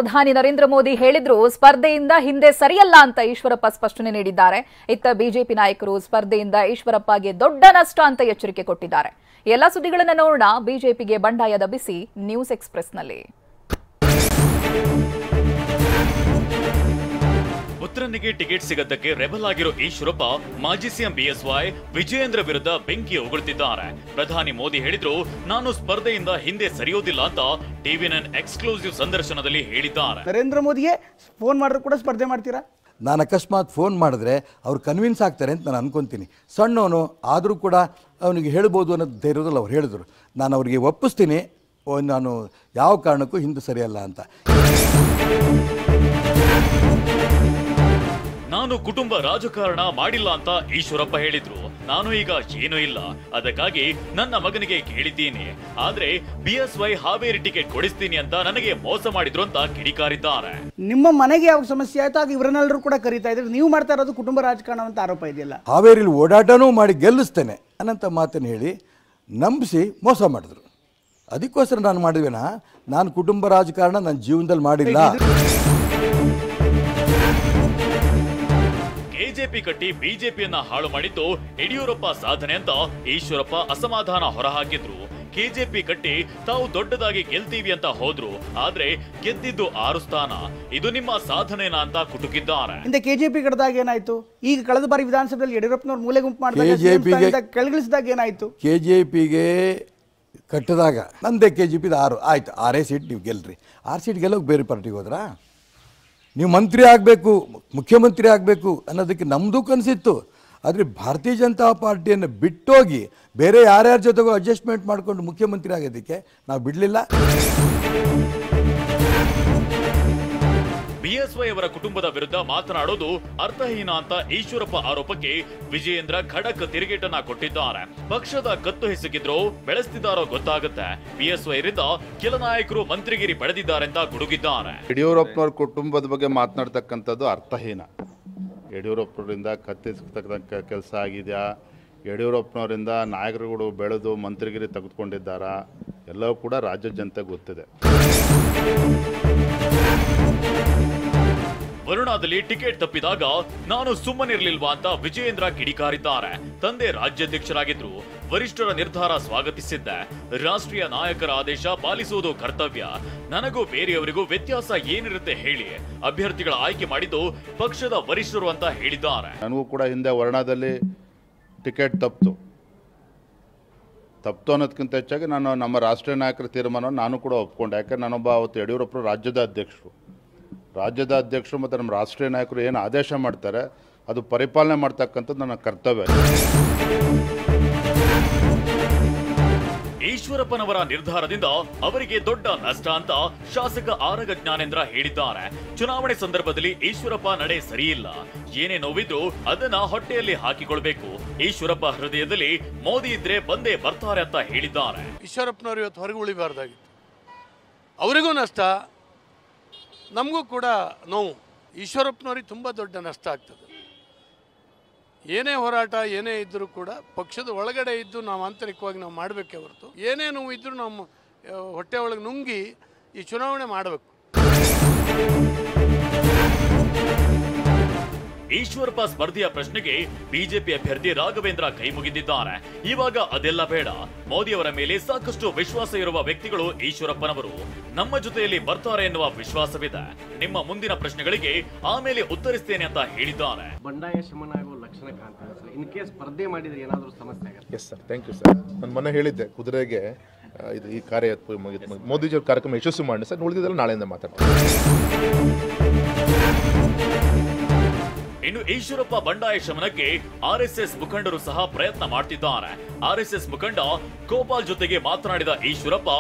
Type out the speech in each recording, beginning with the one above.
ಪ್ರಧಾನಿ ನರೇಂದ್ರ ಮೋದಿ ಹೇಳಿದ್ರು ಸ್ಪರ್ಧೆಯಿಂದ ಹಿಂದೆ ಸರಿಯಲ್ಲ ಅಂತ ಈಶ್ವರಪ್ಪ ಸ್ಪಷ್ಟನೆ ನೀಡಿದ್ದಾರೆ. ಇತ್ತ ಬಿಜೆಪಿ ನಾಯಕರು ಸ್ಪರ್ಧೆಯಿಂದ ಈಶ್ವರಪ್ಪಗೆ ದೊಡ್ಡ ನಷ್ಟ ಅಂತ ಎಚ್ಚರಿಕೆ ಕೊಟ್ಟಿದ್ದಾರೆ. ಎಲ್ಲ ಸುದ್ದಿಗಳನ್ನು ನೋಡೋಣ ಬಿಜೆಪಿಗೆ ಬಂಡಾಯದ ಬಿಸಿ ನ್ಯೂಸ್ ಎಕ್ಸ್‌ಪ್ರೆಸ್‌ನಲ್ಲಿ. ಪುತ್ರನಿಗೆ ಟಿಕೆಟ್ ಸಿಗದ್ದಕ್ಕೆ ರೆಬಲ್ ಆಗಿರೋ ಈಶ್ವರಪ್ಪ ಮಾಜಿ ಸಿಎಂ ಬಿಎಸ್ವೈ ವಿಜಯೇಂದ್ರ ವಿರುದ್ಧ ಬೆಂಕಿ ಉಗುಳ್ತಿದ್ದಾರೆ. ಪ್ರಧಾನಿ ಮೋದಿ ಹೇಳಿದ್ರು ನಾನು ಸ್ಪರ್ಧೆಯಿಂದ ಹಿಂದೆ ಸರಿಯೋದಿಲ್ಲ ಅಂತ ಟಿವಿ9 ಎಕ್ಸ್ಕ್ಲೂಸಿವ್ ಸಂದರ್ಶನದಲ್ಲಿ ಹೇಳಿದ್ದಾರೆ. ನರೇಂದ್ರ ಮೋದಿಗೆ ಫೋನ್ ಮಾಡಿದ್ರು ಕೂಡ ಸ್ಪರ್ಧೆ ಮಾಡ್ತೀರಾ? ನಾನು ಅಕಸ್ಮಾತ್ ಫೋನ್ ಮಾಡಿದ್ರೆ ಅವ್ರು ಕನ್ವಿನ್ಸ್ ಆಗ್ತಾರೆ ಅಂತ ನಾನು ಅನ್ಕೊತೀನಿ. ಸಣ್ಣವನು ಆದರೂ ಕೂಡ ಅವನಿಗೆ ಹೇಳ್ಬೋದು ಅನ್ನೋದು ಧೈರ್ಯದಲ್ಲಿ ಅವ್ರು ಹೇಳಿದ್ರು. ನಾನು ಅವರಿಗೆ ಒಪ್ಪಿಸ್ತೀನಿ, ನಾನು ಯಾವ ಕಾರಣಕ್ಕೂ ಹಿಂದೆ ಸರಿಯಲ್ಲ ಅಂತ. ನಾನು ಕುಟುಂಬ ರಾಜಕಾರಣ ಮಾಡಿಲ್ಲ ಅಂತ ಈಶ್ವರಪ್ಪ ಹೇಳಿದ್ರು. ನಾನು ಈಗ ಏನೂ ಇಲ್ಲ, ಅದಕ್ಕಾಗಿ ನನ್ನ ಮಗನಿಗೆ ಕೇಳಿದ್ದೀನಿ. ಆದ್ರೆ ಬಿಎಸ್ವೈ ಹಾವೇರಿ ಟಿಕೆಟ್ ಕೊಡಿಸ್ತೀನಿ ಅಂತ ನನಗೆ ಮೋಸ ಮಾಡಿದ್ರು ಅಂತ ಕಿಡಿಕಾರಿದ್ದಾರೆ. ನಿಮ್ಮ ಮನೆಗೆ ಯಾವ ಸಮಸ್ಯೆ ಆಯ್ತು ಆಗ ಇವರನ್ನೆಲ್ಲರೂ ಕೂಡ ಕರೀತಾ ಇದ್ರು. ನೀವು ಮಾಡ್ತಾ ಇರೋದು ಕುಟುಂಬ ರಾಜಕಾರಣ ಅಂತ ಆರೋಪ ಇದೆಯಲ್ಲ. ಹಾವೇರಿಲಿ ಓಡಾಟನೂ ಮಾಡಿ ಗೆಲ್ಲಿಸ್ತೇನೆ ಅನ್ನಂತ ಮಾತನ್ನು ಹೇಳಿ ನಂಬಿಸಿ ಮೋಸ ಮಾಡಿದ್ರು. ಅದಕ್ಕೋಸ್ಕರ ನಾನು ಮಾಡಿದ್ವೇನಾ? ನಾನು ಕುಟುಂಬ ರಾಜಕಾರಣ ನನ್ನ ಜೀವನದಲ್ಲಿ ಮಾಡಿಲ್ಲ. ಕೆಜೆಪಿ ಕಟ್ಟಿ ಬಿಜೆಪಿಯನ್ನ ಹಾಳು ಮಾಡಿದ್ದು ಯಡಿಯೂರಪ್ಪ ಸಾಧನೆ ಅಂತ ಈಶ್ವರಪ್ಪ ಅಸಮಾಧಾನ ಹೊರಹಾಕಿದ್ರು. ಕೆಜೆಪಿ ಕಟ್ಟಿ ತಾವು ದೊಡ್ಡದಾಗಿ ಗೆಲ್ತೀವಿ ಅಂತ ಹೋದ್ರು, ಆದ್ರೆ ಗೆದ್ದಿದ್ದು 6 ಸ್ಥಾನ. ಇದು ನಿಮ್ಮ ಸಾಧನೆನಾ ಅಂತ ಕುಟುಕಿದ್ದಾರೆ. ಹಿಂದೆ ಕೆಜೆಪಿ ಕಟ್ಟದಾಗ ಏನಾಯ್ತು? ಈಗ ಕಳೆದ ಬಾರಿ ವಿಧಾನಸಭೆಯಲ್ಲಿ ಯಡಿಯೂರಪ್ಪನವ್ರು ಮೂಲೆ ಗುಂಪು ಮಾಡಿದಾಗ ಕೆಳಗಿಳಿಸಿದಾಗ ಏನಾಯ್ತು? ಕೆಜೆಪಿಗೆ ಕಟ್ಟಿದಾಗ ನಂದೇ ಕೆಜೆಪಿದು 6 ಆಯ್ತು. 6 ಸೀಟ್ ನೀವು ಗೆಲ್ರಿ. 6 ಸೀಟ್ ಗೆಲ್ಲೋಕೆ ಬೇರೆ ಪಾರ್ಟಿಗೆ ಹೋದ್ರಾ? ನೀವು ಮಂತ್ರಿ ಆಗಬೇಕು, ಮುಖ್ಯಮಂತ್ರಿ ಆಗಬೇಕು ಅನ್ನೋದಕ್ಕೆ ನಮ್ಮದು ಕನಸಿತ್ತು. ಆದರೆ ಭಾರತೀಯ ಜನತಾ ಪಾರ್ಟಿಯನ್ನು ಬಿಟ್ಟೋಗಿ ಬೇರೆ ಯಾರ್ಯಾರ ಜೊತೆಗೂ ಅಡ್ಜಸ್ಟ್ಮೆಂಟ್ ಮಾಡಿಕೊಂಡು ಮುಖ್ಯಮಂತ್ರಿ ಆಗೋದಕ್ಕೆ ನಾವು ಬಿಡಲಿಲ್ಲ. ಬಿಎಸ್ವೈ ಅವರ ಕುಟುಂಬದ ವಿರುದ್ಧ ಮಾತನಾಡೋದು ಅರ್ಥಹೀನ ಅಂತ ಈಶ್ವರಪ್ಪ ಆರೋಪಕ್ಕೆ ವಿಜಯೇಂದ್ರ ಖಡಕ್ ತಿರುಗೇಟನ್ನ ಕೊಟ್ಟಿದ್ದಾರೆ. ಪಕ್ಷದ ಕತ್ತು ಹಿಸುಕಿದ್ರು ಬೆಳೆಸ್ತಿದ್ದಾರೋ ಗೊತ್ತಾಗುತ್ತೆ. ಬಿಎಸ್ವೈ ರಿಂದ ಕೆಲ ನಾಯಕರು ಮಂತ್ರಿಗಿರಿ ಪಡೆದಿದ್ದಾರೆ ಅಂತ ಗುಡುಗಿದ್ದಾರೆ. ಯಡಿಯೂರಪ್ಪನವ್ರ ಕುಟುಂಬದ ಬಗ್ಗೆ ಮಾತನಾಡ್ತಕ್ಕಂಥದ್ದು ಅರ್ಥಹೀನ. ಯಡಿಯೂರಪ್ಪನವರಿಂದ ಕತ್ತಿಸ್ತಕ್ಕಂಥ ಕೆಲಸ ಆಗಿದೆಯಾ? ಯಡಿಯೂರಪ್ಪನವರಿಂದ ನಾಯಕರುಗಳು ಬೆಳೆದು ಮಂತ್ರಿಗಿರಿ ತೆಗೆದುಕೊಂಡಿದ್ದಾರಾ? ಎಲ್ಲವೂ ಕೂಡ ರಾಜ್ಯ ಜನತೆ ಗೊತ್ತಿದೆ. ವರುಣಾದಲ್ಲಿ ಟಿಕೆಟ್ ತಪ್ಪಿದಾಗ ನಾನು ಸುಮ್ಮನಿರ್ಲಿಲ್ವಾ ಅಂತ ವಿಜಯೇಂದ್ರ ಕಿಡಿಕಾರಿದ್ದಾರೆ. ತಂದೆ ರಾಜ್ಯಾಧ್ಯಕ್ಷರಾಗಿದ್ರು, ವರಿಷ್ಠರ ನಿರ್ಧಾರ ಸ್ವಾಗತಿಸಿದ್ದೆ. ರಾಷ್ಟ್ರೀಯ ನಾಯಕರ ಆದೇಶ ಪಾಲಿಸುವುದು ಕರ್ತವ್ಯ. ನನಗೂ ಬೇರೆಯವರಿಗೂ ವ್ಯತ್ಯಾಸ ಏನಿರುತ್ತೆ ಹೇಳಿ. ಅಭ್ಯರ್ಥಿಗಳ ಆಯ್ಕೆ ಮಾಡಿದ್ದು ಪಕ್ಷದ ವರಿಷ್ಠರು ಅಂತ ಹೇಳಿದ್ದಾರೆ. ನನಗೂ ಕೂಡ ಹಿಂದೆ ವರ್ಣಾದಲ್ಲಿ ಟಿಕೆಟ್ ತಪ್ಪಿತು ಅನ್ನೋದಕ್ಕಿಂತ ಹೆಚ್ಚಾಗಿ ನಾನು ನಮ್ಮ ರಾಷ್ಟ್ರೀಯ ನಾಯಕರ ತೀರ್ಮಾನವನ್ನು ನಾನು ಕೂಡ ಒಪ್ಕೊಂಡೆ. ಯಾಕಂದ್ರೆ ನಾನೊಬ್ಬ ಅವತ್ತು ಯಡಿಯೂರಪ್ಪರು ರಾಜ್ಯದ ಅಧ್ಯಕ್ಷರು ಮತ್ತು ನಮ್ಮ ರಾಷ್ಟ್ರೀಯ ನಾಯಕರು ಏನು ಆದೇಶ ಮಾಡ್ತಾರೆ ಅದು ಪರಿಪಾಲನೆ ಮಾಡ್ತಕ್ಕಂಥದ್ದು ನನ್ನ ಕರ್ತವ್ಯ. ಈಶ್ವರಪ್ಪನವರ ನಿರ್ಧಾರದಿಂದ ಅವರಿಗೆ ದೊಡ್ಡ ನಷ್ಟ ಅಂತ ಶಾಸಕ ಆರಗ ಜ್ಞಾನೇಂದ್ರ ಹೇಳಿದ್ದಾರೆ. ಚುನಾವಣೆ ಸಂದರ್ಭದಲ್ಲಿ ಈಶ್ವರಪ್ಪ ನಡೆ ಸರಿಯಿಲ್ಲ. ಏನೇ ನೋವಿದ್ರು ಅದನ್ನ ಹೊಟ್ಟೆಯಲ್ಲಿ ಹಾಕಿಕೊಳ್ಬೇಕು. ಈಶ್ವರಪ್ಪ ಹೃದಯದಲ್ಲಿ ಮೋದಿ ಇದ್ರೆ ಬಂದೇ ಬರ್ತಾರೆ ಅಂತ ಹೇಳಿದ್ದಾರೆ. ಈಶ್ವರಪ್ಪನವರು ಇವತ್ತು ಹೊರಗೆ ಉಳಿಬಾರ್ದಾಗಿತ್ತು. ಅವರಿಗೂ ನಷ್ಟ, ನಮಗೂ ಕೂಡ ನೋವು. ಈಶ್ವರಪ್ಪನವ್ರಿಗೆ ತುಂಬ ದೊಡ್ಡ ನಷ್ಟ ಆಗ್ತದೆ. ಏನೇ ಹೋರಾಟ ಏನೇ ಇದ್ದರೂ ಕೂಡ ಪಕ್ಷದ ಒಳಗಡೆ ಇದ್ದು ನಾವು ಆಂತರಿಕವಾಗಿ ನಾವು ಮಾಡಬೇಕೇ ಹೊರತು ಏನೇ ನೋವು ಇದ್ದರೂ ನಮ್ಮ ಹೊಟ್ಟೆ ಒಳಗೆ ನುಂಗಿ ಈ ಚುನಾವಣೆ ಮಾಡಬೇಕು. ಈಶ್ವರಪ್ಪ ಸ್ಪರ್ಧೆಯ ಪ್ರಶ್ನೆಗೆ ಬಿಜೆಪಿ ಅಭ್ಯರ್ಥಿ ರಾಘವೇಂದ್ರ ಕೈ ಮುಗಿದಿದ್ದಾರೆ. ಇವಾಗ ಅದೆಲ್ಲ ಬೇಡ. ಮೋದಿಯವರ ಮೇಲೆ ಸಾಕಷ್ಟು ವಿಶ್ವಾಸ ಇರುವ ವ್ಯಕ್ತಿಗಳು ಈಶ್ವರಪ್ಪನವರು. ನಮ್ಮ ಜೊತೆಯಲ್ಲಿ ಬರ್ತಾರೆ ಎನ್ನುವ ವಿಶ್ವಾಸವಿದೆ. ನಿಮ್ಮ ಮುಂದಿನ ಪ್ರಶ್ನೆಗಳಿಗೆ ಆಮೇಲೆ ಉತ್ತರಿಸ್ತೇನೆ ಅಂತ ಹೇಳಿದ್ದಾರೆ. ಬಂಡಾಯ ಶಮನ ಆಗುವ ಲಕ್ಷಣ ಕಾಣ್ತದೆ ಸರ್. ಇನ್ ಕೇಸ್ ಸ್ಪರ್ಧೆ ಮಾಡಿದ್ರೆ ಏನಾದರೂ ಸಮಸ್ಯೆ ಆಗುತ್ತೆ? Yes sir, thank you sir. ನಾನು ಮೊನ್ನೆ ಹೇಳಿದ್ದೆ ಕುದುರೆಗೆ ಈ ಕಾರ್ಯ ಮೋದಿಜಿಯವ್ರ ಕಾರ್ಯಕ್ರಮ ಯಶಸ್ವಿ ಮಾಡಿ ಸರ್. ಉಳಿದಿದ್ದೆಲ್ಲ ನಾಳೆಯಿಂದ ಮಾತಾಡ್ತೀನಿ. ಇನ್ನು ಈಶ್ವರಪ್ಪ ಬಂಡಾಯ ಶಮನಕ್ಕೆ ಆರ್ಎಸ್ಎಸ್ ಮುಖಂಡರು ಸಹ ಪ್ರಯತ್ನ ಮಾಡ್ತಿದ್ದಾರೆ. ಆರ್ಎಸ್ಎಸ್ ಮುಖಂಡ ಗೋಪಾಲ್ ಜೊತೆಗೆ ಮಾತನಾಡಿದ ಈಶ್ವರಪ್ಪ,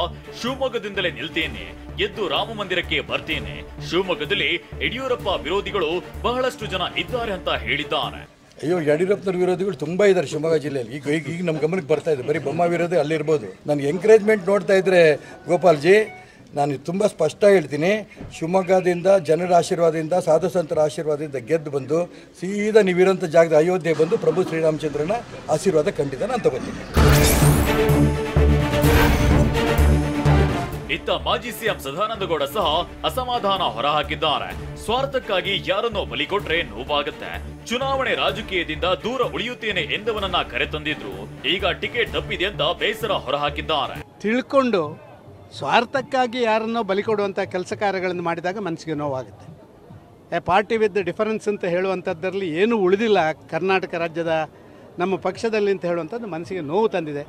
ಶಿವಮೊಗ್ಗದಿಂದಲೇ ನಿಲ್ತೇನೆ, ಗೆದ್ದು ರಾಮ ಮಂದಿರಕ್ಕೆ ಬರ್ತೇನೆ. ಶಿವಮೊಗ್ಗದಲ್ಲಿ ಯಡಿಯೂರಪ್ಪ ವಿರೋಧಿಗಳು ಬಹಳಷ್ಟು ಜನ ಇದ್ದಾರೆ ಅಂತ ಹೇಳಿದ್ದಾರೆ. ಅಯ್ಯೋ, ಯಡಿಯೂರಪ್ಪನವ್ರ ವಿರೋಧಿಗಳು ತುಂಬ ಇದ್ದಾರೆ ಶಿವಮೊಗ್ಗ ಜಿಲ್ಲೆಯಲ್ಲಿ. ಈಗ ನಮ್ಮ ಗಮನಕ್ಕೆ ಬರ್ತಾ ಇದೆ. ಬರೀ ಬೊಮ್ಮ ವಿರೋಧಿ ಅಲ್ಲಿರ್ಬೋದು. ನನಗೆ ಎಂಕರೇಜ್ಮೆಂಟ್ ನೋಡ್ತಾ ಇದ್ರೆ ಗೋಪಾಲ್ಜಿ, ನಾನು ತುಂಬ ಸ್ಪಷ್ಟ ಹೇಳ್ತೀನಿ, ಶಿವಮೊಗ್ಗದಿಂದ ಜನರ ಆಶೀರ್ವಾದದಿಂದ ಸಾಧು ಸಂತರ ಆಶೀರ್ವಾದದಿಂದ ಗೆದ್ದು ಬಂದು ಸೀದಾ ನೀವಿರೋಂಥ ಜಾಗದ ಅಯೋಧ್ಯೆ ಬಂದು ಪ್ರಭು ಶ್ರೀರಾಮಚಂದ್ರನ ಆಶೀರ್ವಾದ ಖಂಡಿತ ನಾನು ತಗೋತೀನಿ. ಇತ್ತ ಮಾಜಿ ಸಿಎಂ ಸದಾನಂದಗೌಡ ಸಹ ಅಸಮಾಧಾನ ಹೊರಹಾಕಿದ್ದಾರೆ. ಸ್ವಾರ್ಥಕ್ಕಾಗಿ ಯಾರನ್ನೋ ಬಲಿ ಕೊಟ್ರೆ ನೋವಾಗುತ್ತೆ. ಚುನಾವಣೆ ರಾಜಕೀಯದಿಂದ ದೂರ ಉಳಿಯುತ್ತೇನೆ ಎಂದವನನ್ನ ಕರೆತಂದಿದ್ರು. ಈಗ ಟಿಕೆಟ್ ತಪ್ಪಿದೆ ಅಂತ ಬೇಸರ ಹೊರಹಾಕಿದ್ದಾರೆ. ತಿಳ್ಕೊಂಡು ಸ್ವಾರ್ಥಕ್ಕಾಗಿ ಯಾರನ್ನೋ ಬಲಿ ಕೊಡುವಂಥ ಕೆಲಸ ಕಾರ್ಯಗಳನ್ನು ಮಾಡಿದಾಗ ಮನಸ್ಸಿಗೆ ನೋವಾಗುತ್ತೆ. ಪಾರ್ಟಿ ವಿತ್ ಡಿಫರೆನ್ಸ್ ಅಂತ ಹೇಳುವಂಥದ್ರಲ್ಲಿ ಏನೂ ಉಳಿದಿಲ್ಲ ಕರ್ನಾಟಕ ರಾಜ್ಯದ ನಮ್ಮ ಪಕ್ಷದಲ್ಲಿ ಅಂತ ಹೇಳುವಂಥದ್ದು ಮನಸ್ಸಿಗೆ ನೋವು ತಂದಿದೆ.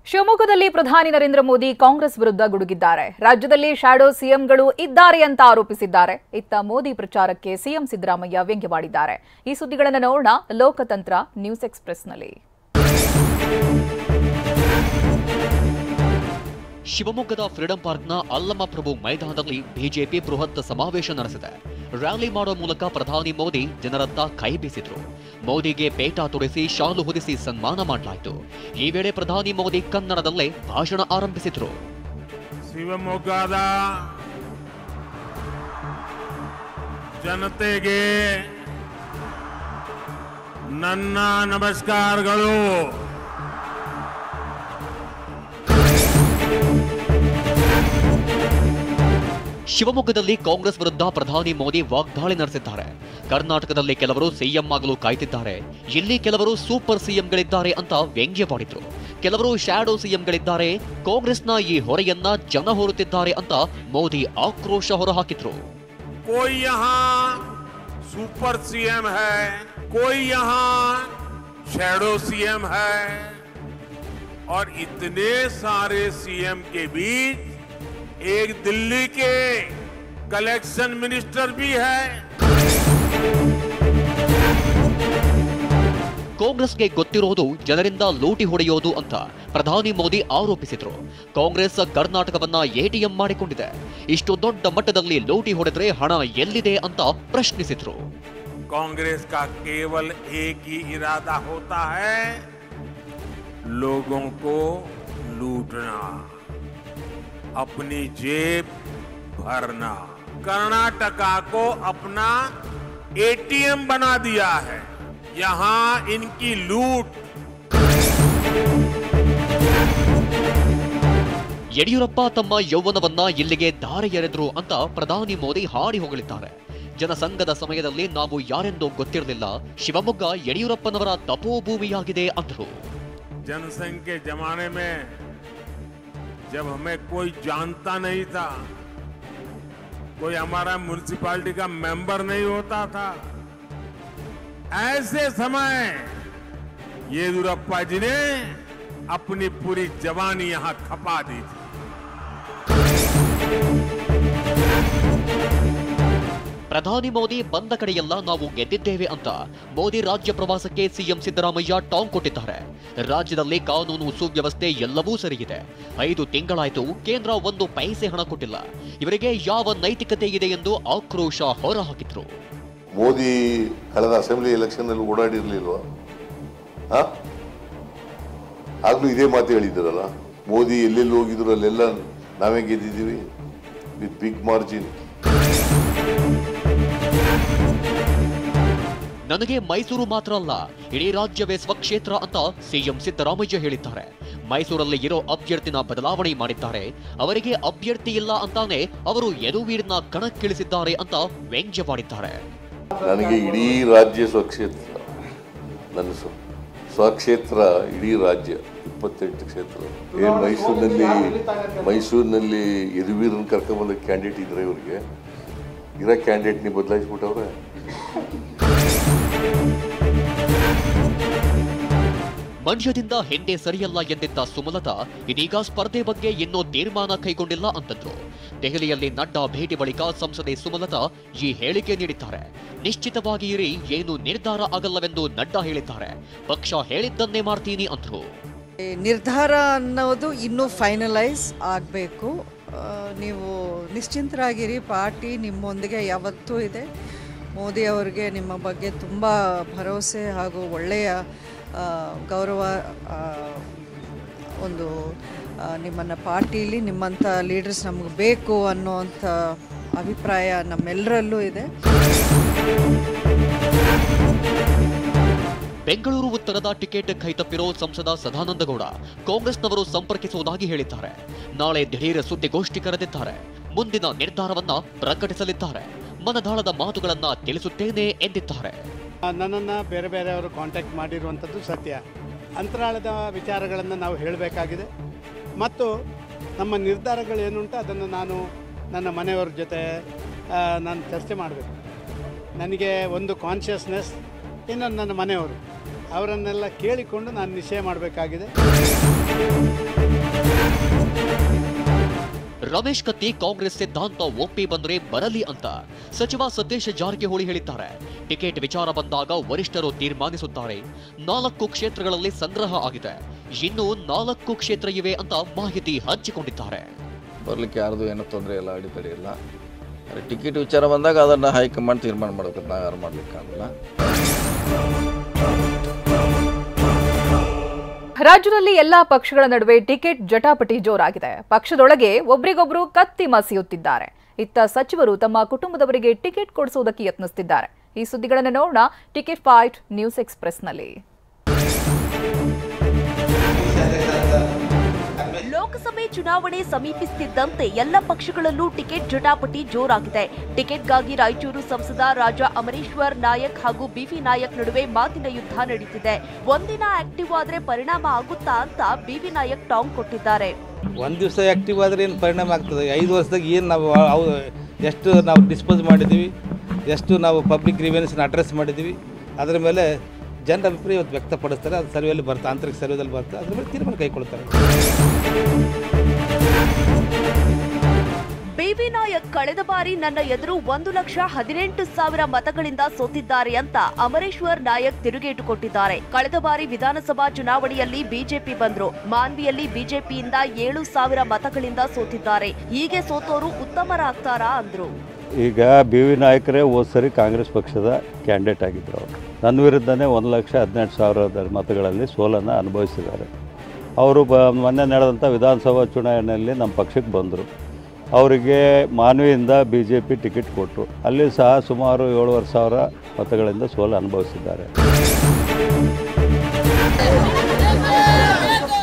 ಶಿವಮೊಗ್ಗದಲ್ಲಿ ಪ್ರಧಾನಿ ನರೇಂದ್ರ ಮೋದಿ ಕಾಂಗ್ರೆಸ್ ವಿರುದ್ಧ ಗುಡುಗಿದ್ದಾರೆ. ರಾಜ್ಯದಲ್ಲಿ ಶ್ಯಾಡೋ ಸಿಎಂಗಳು ಇದ್ದಾರೆ ಅಂತ ಆರೋಪಿಸಿದ್ದಾರೆ. ಇತ್ತ ಮೋದಿ ಪ್ರಚಾರಕ್ಕೆ ಸಿಎಂ ಸಿದ್ದರಾಮಯ್ಯ ವ್ಯಂಗ್ಯವಾಡಿದ್ದಾರೆ. ಈ ಸುದ್ದಿಗಳನ್ನು ನೋಡೋಣ ಲೋಕತಂತ್ರ ನ್ಯೂಸ್ ಎಕ್ಸ್‌ಪ್ರೆಸ್‌ನಲ್ಲಿ. ಶಿವಮೊಗ್ಗದ ಫ್ರೀಡಂ ಪಾರ್ಕ್ನ ಅಲ್ಲಮ ಪ್ರಭು ಮೈದಾನದಲ್ಲಿ ಬಿಜೆಪಿ ಬೃಹತ್ ಸಮಾವೇಶ ನಡೆಸಿದೆ. ರ್ಯಾಲಿ ಮಾಡೋ ಮೂಲಕ ಪ್ರಧಾನಿ ಮೋದಿ ಜನರತ್ತ ಕೈ ಬೀಸಿದ್ರು. ಮೋದಿಗೆ ಪೇಟ ತೊಡಿಸಿ ಶಾಲು ಹೊದಿಸಿ ಸನ್ಮಾನ ಮಾಡಲಾಯಿತು. ಈ ವೇಳೆ ಪ್ರಧಾನಿ ಮೋದಿ ಕನ್ನಡದಲ್ಲೇ ಭಾಷಣ ಆರಂಭಿಸಿದ್ರು. ಶಿವಮೊಗ್ಗದ ಜನತೆಗೆ ನನ್ನ ನಮಸ್ಕಾರಗಳು. ಶಿವಮೊಗ್ಗದಲ್ಲಿ ಕಾಂಗ್ರೆಸ್ ವಿರುದ್ಧ ಪ್ರಧಾನಿ ಮೋದಿ ವಾಗ್ದಾಳಿ ನಡೆಸಿದ್ದಾರೆ. ಕರ್ನಾಟಕದಲ್ಲಿ ಕೆಲವರು ಸಿಎಂ ಆಗಲು ಕಾಯ್ತಿದ್ದಾರೆ, ಇಲ್ಲಿ ಕೆಲವರು ಸೂಪರ್ ಸಿಎಂಗಳಿದ್ದಾರೆ ಅಂತ ವ್ಯಂಗ್ಯವಾಡಿದ್ರು. ಕೆಲವರು ಶ್ಯಾಡೋ ಸಿಎಂಗಳಿದ್ದಾರೆ, ಕಾಂಗ್ರೆಸ್ನ ಈ ಹೊರೆಯನ್ನ ಜನ ಹೊರುತ್ತಿದ್ದಾರೆ ಅಂತ ಮೋದಿ ಆಕ್ರೋಶ ಹೊರಹಾಕಿದ್ರು. कोई यहाँ सुपर सीएम है, कोई यहाँ शैडो सीएम है, और इतने सारे सीएम के बीच एक दिल्ली के कलेक्शन मिनिस्टर भी है. ಕಾಂಗ್ರೆಸ್ಗೆ ಗೊತ್ತಿರೋದು ಜನರಿಂದ ಲೂಟಿ ಹೊಡೆಯೋದು ಅಂತ ಪ್ರಧಾನಿ ಮೋದಿ ಆರೋಪಿಸಿದ್ರು. ಕಾಂಗ್ರೆಸ್ ಕರ್ನಾಟಕವನ್ನ ಎಟಿಎಂ ಮಾಡಿಕೊಂಡಿದೆ. ಇಷ್ಟು ದೊಡ್ಡ ಮಟ್ಟದಲ್ಲಿ ಲೂಟಿ ಹೊಡೆದ್ರೆ ಹಣ ಎಲ್ಲಿದೆ ಅಂತ ಪ್ರಶ್ನಿಸಿದ್ರು. कांग्रेस का केवल एक ही इरादा होता है, लोगों को लूटना, अपनी जेब भरना. कर्नाटका को अपना एटीएम बना दिया है. यहाँ इनकी लूट. ಯಡಿಯೂರಪ್ಪ ತಮ್ಮ ಯೌವನವನ್ನ ಇಲ್ಲಿಗೆ ದಾರಿ ಎರೆದ್ರು ಅಂತ ಪ್ರಧಾನಿ ಮೋದಿ ಹಾಡಿ ಹೊಗಳಿದ್ದಾರೆ. ಜನಸಂಘದ ಸಮಯದಲ್ಲಿ ನಾವು ಯಾರೆಂದು ಗೊತ್ತಿರಲಿಲ್ಲ, ಶಿವಮೊಗ್ಗ ಯಡಿಯೂರಪ್ಪನವರ ತಪೋಭೂಮಿಯಾಗಿದೆ ಅಂದ್ರು. जनसंघ के जमाने में जब हमें कोई जानता नहीं था, कोई हमारा म्युनिसिपैलिटी का मेंबर नहीं होता था, ऐसे समय येदियुरप्पा जी ने अपनी पूरी जवानी यहां खपा दी थी. ಪ್ರಧಾನಿ ಮೋದಿ ಬಂದ ಕಡೆಯೆಲ್ಲ ನಾವು ಗೆದ್ದಿದ್ದೇವೆ ಅಂತ ಮೋದಿ ರಾಜ್ಯ ಪ್ರವಾಸಕ್ಕೆ ಸಿಎಂ ಸಿದ್ದರಾಮಯ್ಯ ಟಾಂಗ್ ಕೊಟ್ಟಿದ್ದಾರೆ. ರಾಜ್ಯದಲ್ಲಿ ಕಾನೂನು ಸುವ್ಯವಸ್ಥೆ ಎಲ್ಲವೂ ಸರಿಯಿದೆ. 5 ತಿಂಗಳಾಯ್ತು, ಕೇಂದ್ರ 1 ಪೈಸೆ ಹಣ ಕೊಟ್ಟಿಲ್ಲ. ಇವರಿಗೆ ಯಾವ ನೈತಿಕತೆ ಇದೆ ಎಂದು ಆಕ್ರೋಶ ಹೊರಹಾಕಿದ್ರು. ಮೋದಿ ಕಳೆದ ಅಸೆಂಬ್ಲಿ ಎಲೆಕ್ಷನ್ ಅಲ್ಲಿ ಓಡಾಡಿರ್ಲಿಲ್ವಾ? ಆಗ್ಲೂ ಇದೇ ಮಾತು ಹೇಳಿದ್ರಲ್ಲ, ಮೋದಿ ಎಲ್ಲೆಲ್ಲಿ ಹೋಗಿದ್ರು ಅಲ್ಲೆಲ್ಲ ನಾವೇ ಗೆದ್ದಿದ್ದೀವಿ ವಿತ್ ಬಿಗ್ ಮಾರ್ಜಿನ್. ನನಗೆ ಮೈಸೂರು ಮಾತ್ರ ಅಲ್ಲ, ಇಡೀ ರಾಜ್ಯವೇ ಸ್ವಕ್ಷೇತ್ರ ಅಂತ ಸಿಎಂ ಸಿದ್ದರಾಮಯ್ಯ ಹೇಳಿದ್ದಾರೆ. ಮೈಸೂರಲ್ಲಿ ಇರೋ ಅಭ್ಯರ್ಥಿನ ಬದಲಾವಣೆ ಮಾಡಿದ್ದಾರೆ. ಅವರಿಗೆ ಅಭ್ಯರ್ಥಿ ಇಲ್ಲ ಅಂತಾನೆ ಅವರು ಯದುವೀರ್ನ ಕಣಕ್ಕಿಳಿಸಿದ್ದಾರೆ ಅಂತ ವ್ಯಂಗ್ಯವಾಡಿದ್ದಾರೆ. ನನಗೆ ಇಡೀ ರಾಜ್ಯ ಸ್ವಕ್ಷೇತ್ರ, ನನ್ನ ಸ್ವಕ್ಷೇತ್ರ ಇಡೀ ರಾಜ್ಯ 28 ಕ್ಷೇತ್ರ. ಏನು ಮೈಸೂರಿನಲ್ಲಿ ಯದುವೀರನ್ನ ಕರ್ಕೊಂಡ್ಬಂದ ಕ್ಯಾಂಡಿಡೇಟ್ ಇದ್ರೆ ಇವರಿಗೆ ಇರೋ ಕ್ಯಾಂಡಿಡೇಟ್ ನೀವು ಬದಲಾಯಿಸ್ಬಿಟ್ಟವ್ರೆ. ಮಂಡ್ಯದಿಂದ ಹಿಂದೆ ಸರಿಯಲ್ಲ ಎಂದಿದ್ದ ಸುಮಲತಾ ಇದೀಗ ಸ್ಪರ್ಧೆ ಬಗ್ಗೆ ಇನ್ನೂ ತೀರ್ಮಾನ ಕೈಗೊಂಡಿಲ್ಲ ಅಂತಂದ್ರು. ದೆಹಲಿಯಲ್ಲಿ ನಡ್ಡಾ ಭೇಟಿ ಬಳಿಕ ಸಂಸದೆ ಸುಮಲತಾ ಈ ಹೇಳಿಕೆ ನೀಡಿದ್ದಾರೆ. ನಿಶ್ಚಿತವಾಗಿ ಇರಿ, ಏನು ನಿರ್ಧಾರ ಆಗಲ್ಲವೆಂದು ನಡ್ಡಾ ಹೇಳಿದ್ದಾರೆ. ಪಕ್ಷ ಹೇಳಿದ್ದನ್ನೇ ಮಾಡ್ತೀನಿ ಅಂದ್ರು. ನಿರ್ಧಾರ ಅನ್ನೋದು ಇನ್ನೂ ಫೈನಲೈಸ್ ಆಗಬೇಕು. ನೀವು ನಿಶ್ಚಿಂತರಾಗಿರಿ, ಪಾರ್ಟಿ ನಿಮ್ಮೊಂದಿಗೆ ಯಾವತ್ತೂ ಇದೆ. ಮೋದಿ ಅವರಿಗೆ ನಿಮ್ಮ ಬಗ್ಗೆ ತುಂಬ ಭರವಸೆ ಹಾಗೂ ಒಳ್ಳೆಯ ಗೌರವ ಒಂದು ನಿಮ್ಮನ್ನು ಪಾರ್ಟಿಲಿ ನಿಮ್ಮಂಥ ಲೀಡರ್ಸ್ ನಮಗೆ ಬೇಕು ಅನ್ನೋವಂಥ ಅಭಿಪ್ರಾಯ ನಮ್ಮೆಲ್ಲರಲ್ಲೂ ಇದೆ. ಬೆಂಗಳೂರು ಉತ್ತರದ ಟಿಕೆಟ್ ಕೈತಪ್ಪಿರೋ ಸಂಸದ ಸದಾನಂದಗೌಡ ಕಾಂಗ್ರೆಸ್ನವರು ಸಂಪರ್ಕಿಸುವುದಾಗಿ ಹೇಳಿದ್ದಾರೆ. ನಾಳೆ ದಿಢೀರ್ ಸುದ್ದಿಗೋಷ್ಠಿ ಕರೆದಿದ್ದಾರೆ. ಮುಂದಿನ ನಿರ್ಧಾರವನ್ನ ಪ್ರಕಟಿಸಲಿದ್ದಾರೆ. ಮನದಾಳದ ಮಾತುಗಳನ್ನ ತಿಳಿಸುತ್ತೇನೆ ಎಂದಿದ್ದಾರೆ. ನನ್ನನ್ನು ಬೇರೆ ಬೇರೆಯವರು ಕಾಂಟ್ಯಾಕ್ಟ್ ಮಾಡಿರುವಂಥದ್ದು ಸತ್ಯ. ಅಂತರಾಳದ ವಿಚಾರಗಳನ್ನು ನಾವು ಹೇಳಬೇಕಾಗಿದೆ ಮತ್ತು ನಮ್ಮ ನಿರ್ಧಾರಗಳು ಏನುಂಟು ಅದನ್ನು ನಾನು ನನ್ನ ಮನೆಯವರ ಜೊತೆ ನಾನು ಚರ್ಚೆ ಮಾಡಬೇಕು. ನನಗೆ ಒಂದು ಕಾನ್ಷಿಯಸ್ನೆಸ್, ಇನ್ನೊಂದು ನನ್ನ ಮನೆಯವರು, ಅವರನ್ನೆಲ್ಲ ಕೇಳಿಕೊಂಡು ನಾನು ನಿಶ್ಚಯ ಮಾಡಬೇಕಾಗಿದೆ. ರಮೇಶ್ ಕತ್ತಿ ಕಾಂಗ್ರೆಸ್ ಸಿದ್ಧಾಂತ ಒಪ್ಪಿ ಬಂದ್ರೆ ಬರಲಿ ಅಂತ ಸಚಿವ ಸತೀಶ್ ಜಾರಕಿಹೊಳಿ ಹೇಳಿದ್ದಾರೆ. ಟಿಕೆಟ್ ವಿಚಾರ ಬಂದಾಗ ವರಿಷ್ಠರು ತೀರ್ಮಾನಿಸುತ್ತಾರೆ. 4 ಕ್ಷೇತ್ರಗಳಲ್ಲಿ ಸಂಗ್ರಹ ಆಗಿದೆ, ಇನ್ನು 4 ಕ್ಷೇತ್ರ ಇವೆ ಅಂತ ಮಾಹಿತಿ ಹಂಚಿಕೊಂಡಿದ್ದಾರೆ. ಬರ್ಲಿಕ್ಕೆ ಯಾರ್ದು ಏನೋ ತೊಂದರೆ ಇಲ್ಲ, ಅಡೆತಡೆ ಇಲ್ಲ. ಟಿಕೆಟ್ ವಿಚಾರ ಬಂದಾಗ ಅದನ್ನ ಹೈಕಮಾಂಡ್ ತೀರ್ಮಾನ ಮಾಡಬೇಕು, ನಾವು ಯಾರು ಮಾಡ್ಲಿಕ್ಕಾಗಲ್ಲ. ರಾಜ್ಯದಲ್ಲಿ ಎಲ್ಲಾ ಪಕ್ಷಗಳ ನಡುವೆ ಟಿಕೆಟ್ ಜಟಾಪಟಿ ಜೋರಾಗಿದೆ. ಪಕ್ಷದೊಳಗೆ ಒಬ್ರಿಗೊಬ್ರು ಕತ್ತಿ ಮಸಿಯುತ್ತಿದ್ದಾರೆ. ಇತ್ತ ಸಚಿವರು ತಮ್ಮ ಕುಟುಂಬದವರಿಗೆ ಟಿಕೆಟ್ ಕೊಡಿಸುವುದಕ್ಕೆ ಯತ್ನಿಸುತ್ತಿದ್ದಾರೆ. ಈ ಸುದ್ದಿಗಳನ್ನು ನೋಡೋಣ ಟಿಕೆಟ್ ಫೈಟ್ ನ್ಯೂಸ್ ಎಕ್ಸ್‌ಪ್ರೆಸ್‌ನಲ್ಲಿ. ಲೋಕಸಭೆ ಚುನಾವಣೆ ಸಮೀಪಿಸುತ್ತಿದ್ದಂತೆ ಎಲ್ಲ ಪಕ್ಷಗಳಲ್ಲೂ ಟಿಕೆಟ್ ಜಟಾಪಟಿ ಜೋರಾಗಿದೆ. ಟಿಕೆಟ್ಗಾಗಿ ರಾಯಚೂರು ಸಂಸದ ರಾಜಾ ಅಮರೇಶ್ವರ್ ನಾಯಕ್ ಹಾಗೂ ಬಿವಿ ನಾಯಕ್ ನಡುವೆ ಮಾತಿನ ಯುದ್ಧ ನಡೀತಿದೆ. ಒಂದಿನ ಆಕ್ಟಿವ್ ಆದ್ರೆ ಪರಿಣಾಮ ಆಗುತ್ತಾ ಅಂತ ಬಿವಿ ನಾಯಕ್ ಟಾಂಗ್ ಕೊಟ್ಟಿದ್ದಾರೆ. ಒಂದು ದಿವಸ ಆಕ್ಟಿವ್ ಆದರೆ ಏನು ಪರಿಣಾಮ ಆಗ್ತದೆ? 5 ವರ್ಷದಾಗ ಏನು ನಾವು ಎಷ್ಟು ನಾವು ಡಿಸ್ಪೋಸ್ ಮಾಡಿದ್ದೀವಿ, ಎಷ್ಟು ನಾವು ಪಬ್ಲಿಕ್ ಗ್ರೀವೆನ್ಸ್ನ ಅಡ್ರೆಸ್ ಮಾಡಿದ್ದೀವಿ, ಅದರ ಮೇಲೆ ಜನರ ಅಭಿಪ್ರಾಯ ಇವತ್ತು ವ್ಯಕ್ತಪಡಿಸ್ತಾರೆ. ಅದು ಸರ್ವೆಯಲ್ಲಿ ಬರ್ತದೆ, ಆಂತರಿಕ ಸರ್ವೆದಲ್ಲಿ ಬರ್ತದೆ, ಅದ್ರ ಮೇಲೆ ತೀರ್ಮಾನ ಕೈಗೊಳ್ತಾರೆ. ಬಿವಿ ನಾಯಕ್ ಕಳೆದ ಬಾರಿ ನನ್ನ ಎದುರು 1,18,000 ಮತಗಳಿಂದ ಸೋತಿದ್ದಾರೆ ಅಂತ ಅಮರೇಶ್ವರ್ ನಾಯಕ್ ತಿರುಗೇಟು ಕೊಟ್ಟಿದ್ದಾರೆ. ಕಳೆದ ಬಾರಿ ವಿಧಾನಸಭಾ ಚುನಾವಣೆಯಲ್ಲಿ ಬಿಜೆಪಿ ಬಂದ್ರು, ಮಾನ್ವಿಯಲ್ಲಿ ಬಿಜೆಪಿಯಿಂದ 7,000 ಮತಗಳಿಂದ ಸೋತಿದ್ದಾರೆ. ಹೀಗೆ ಸೋತೋರು ಉತ್ತಮರಾಗ್ತಾರಾ ಅಂದ್ರು. ಈಗ ಬಿವಿ ನಾಯಕರೇ ಹೋದ ಸರಿ ಕಾಂಗ್ರೆಸ್ ಪಕ್ಷದ ಕ್ಯಾಂಡಿಡೇಟ್ ಆಗಿದ್ದರು. ಅವರು ನನ್ನ ವಿರುದ್ಧನೇ 1,18,000 ಮತಗಳಲ್ಲಿ ಸೋಲನ್ನು ಅನುಭವಿಸಿದ್ದಾರೆ. ಅವರು ಮೊನ್ನೆ ನಡೆದಂಥ ವಿಧಾನಸಭಾ ಚುನಾವಣೆಯಲ್ಲಿ ನಮ್ಮ ಪಕ್ಷಕ್ಕೆ ಬಂದರು. ಅವರಿಗೆ ಮಾನ್ವಿಯಿಂದ BJP ಟಿಕೆಟ್ ಕೊಟ್ಟರು. ಅಲ್ಲಿ ಸಹ ಸುಮಾರು 7,500 ಮತಗಳಿಂದ ಸೋಲು ಅನುಭವಿಸಿದ್ದಾರೆ.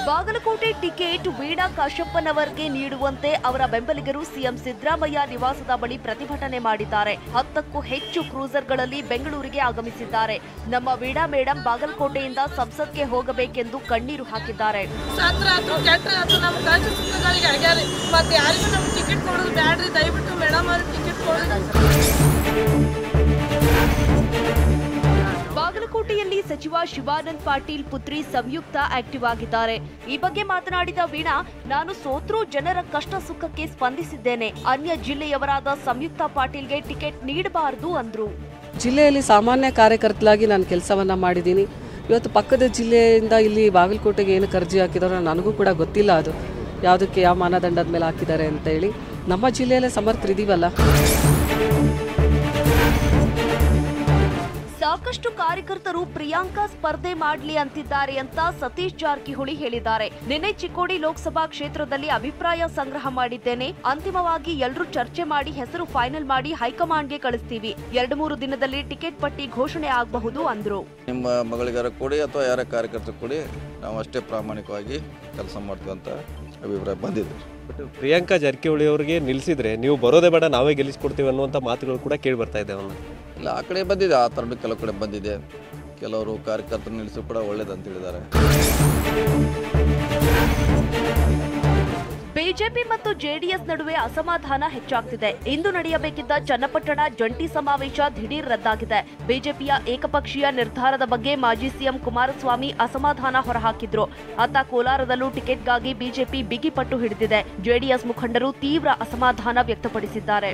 ಬಾಗಲಕೋಟೆ ಟಿಕೆಟ್ ವೀಣಾ ಕಾಶಪ್ಪನವರಿಗೆ ನೀಡುವಂತೆ ಅವರ ಬೆಂಬಲಿಗರು ಸಿಎಂ ಸಿದ್ದರಾಮಯ್ಯ ನಿವಾಸದ ಬಳಿ ಪ್ರತಿಭಟನೆ ಮಾಡಿದ್ದಾರೆ. 10ಕ್ಕೂ ಹೆಚ್ಚು ಕ್ರೂಸರ್ಗಳಲ್ಲಿ ಬೆಂಗಳೂರಿಗೆ ಆಗಮಿಸಿದ್ದಾರೆ. ನಮ್ಮ ವೀಣಾ ಮೇಡಂ ಬಾಗಲಕೋಟೆಯಿಂದ ಸಂಸತ್ಗೆ ಹೋಗಬೇಕೆಂದು ಕಣ್ಣೀರು ಹಾಕಿದ್ದಾರೆ. ಬಾಗಲಕೋಟೆಯಲ್ಲಿ ಸಚಿವ ಶಿವಾನಂದ್ ಪಾಟೀಲ್ ಪುತ್ರಿ ಸಂಯುಕ್ತ ಆಕ್ಟಿವ್ ಆಗಿದ್ದಾರೆ. ಈ ಬಗ್ಗೆ ಮಾತನಾಡಿದ ವೀಣಾ, ನಾನು ಸೋತ್ರೂ ಜನರ ಕಷ್ಟ ಸುಖಕ್ಕೆ ಸ್ಪಂದಿಸಿದ್ದೇನೆ. ಅನ್ಯ ಜಿಲ್ಲೆಯವರಾದ ಸಂಯುಕ್ತ ಪಾಟೀಲ್ಗೆ ಟಿಕೆಟ್ ನೀಡಬಾರದು ಅಂದ್ರು. ಜಿಲ್ಲೆಯಲ್ಲಿ ಸಾಮಾನ್ಯ ಕಾರ್ಯಕರ್ತರಾಗಿ ನಾನು ಕೆಲಸವನ್ನ ಮಾಡಿದ್ದೀನಿ. ಇವತ್ತು ಪಕ್ಕದ ಜಿಲ್ಲೆಯಿಂದ ಇಲ್ಲಿ ಬಾಗಲಕೋಟೆಗೆ ಏನು ಅರ್ಜಿ ಹಾಕಿದಾರೋ ನನಗೂ ಕೂಡ ಗೊತ್ತಿಲ್ಲ, ಅದು ಯಾವುದಕ್ಕೆ ಯಾವ ಮಾನದಂಡದ ಮೇಲೆ ಹಾಕಿದ್ದಾರೆ ಅಂತ ಹೇಳಿ. ನಮ್ಮ ಜಿಲ್ಲೆಯಲ್ಲೇ ಸಮರ್ಥರಿದ್ದೀವಲ್ಲ. ಸಾಕಷ್ಟು ಕಾರ್ಯಕರ್ತರು ಪ್ರಿಯಾಂಕಾ ಸ್ಪರ್ಧೆ ಮಾಡಲಿ ಅಂತಿದ್ದಾರೆ ಅಂತ ಸತೀಶ್ ಜಾರಕಿಹೊಳಿ ಹೇಳಿದ್ದಾರೆ. ನಿನ್ನೆ ಚಿಕ್ಕೋಡಿ ಲೋಕಸಭಾ ಕ್ಷೇತ್ರದಲ್ಲಿ ಅಭಿಪ್ರಾಯ ಸಂಗ್ರಹ ಮಾಡಿದ್ದೇನೆ. ಅಂತಿಮವಾಗಿ ಎಲ್ಲರೂ ಚರ್ಚೆ ಮಾಡಿ ಹೆಸರು ಫೈನಲ್ ಮಾಡಿ ಹೈಕಮಾಂಡ್ಗೆ ಕಳಿಸ್ತೀವಿ. 2-3 ದಿನದಲ್ಲಿ ಟಿಕೆಟ್ ಪಟ್ಟಿ ಘೋಷಣೆ ಆಗಬಹುದು ಅಂದ್ರು. ನಿಮ್ಮ ಮಗಳಿಗಾರ ಕೊಡಿ ಅಥವಾ ಯಾರ ಕಾರ್ಯಕರ್ತರು ಕೊಡಿ, ನಾವು ಅಷ್ಟೇ ಪ್ರಾಮಾಣಿಕವಾಗಿ ಕೆಲಸ ಮಾಡ್ತೀವಿ ಅಂತ ಅಭಿಪ್ರಾಯ ಬಂದಿದೆ. ಬಟ್ ಪ್ರಿಯಾಂಕಾ ಜಾರಕಿಹೊಳಿ ಅವರಿಗೆ ನಿಲ್ಲಿಸಿದ್ರೆ ನೀವು ಬರೋದೇ ಬೇಡ, ನಾವೇ ಗೆಲ್ಲಿಸ್ಕೊಡ್ತೀವಿ ಅನ್ನುವಂಥ ಮಾತುಗಳು ಕೂಡ ಕೇಳಿ ಬರ್ತಾ ಇದೆ. ಇಲ್ಲ, ಆ ಕಡೆ ಬಂದಿದೆ, ಆ ಥರದ್ದು ಕೆಲವು ಕಡೆ ಬಂದಿದೆ. ಕೆಲವರು ಕಾರ್ಯಕರ್ತರು ನಿಲ್ಲಿಸಿ ಕೂಡ ಒಳ್ಳೇದಂತ ಹೇಳಿದ್ದಾರೆ. ಬಿಜೆಪಿ ಮತ್ತು ಜೆಡಿಎಸ್ ನಡುವೆ ಅಸಮಾಧಾನ ಹೆಚ್ಚಾಗ್ತಿದೆ. ಇಂದು ನಡೆಯಬೇಕಿದ್ದ ಚನ್ನಪಟ್ಟಣ ಜಂಟಿ ಸಮಾವೇಶ ದಿಢೀರ್ ರದ್ದಾಗಿದೆ. ಬಿಜೆಪಿಯ ಏಕಪಕ್ಷೀಯ ನಿರ್ಧಾರದ ಬಗ್ಗೆ ಮಾಜಿ ಸಿಎಂ ಕುಮಾರಸ್ವಾಮಿ ಅಸಮಾಧಾನ ಹೊರಹಾಕಿದ್ರು. ಅತ್ತ ಕೋಲಾರದಲ್ಲೂ ಟಿಕೆಟ್ಗಾಗಿ ಬಿಜೆಪಿ ಬಿಗಿಪಟ್ಟು ಹಿಡಿದಿದೆ. ಜೆಡಿಎಸ್ ಮುಖಂಡರು ತೀವ್ರ ಅಸಮಾಧಾನ ವ್ಯಕ್ತಪಡಿಸಿದ್ದಾರೆ.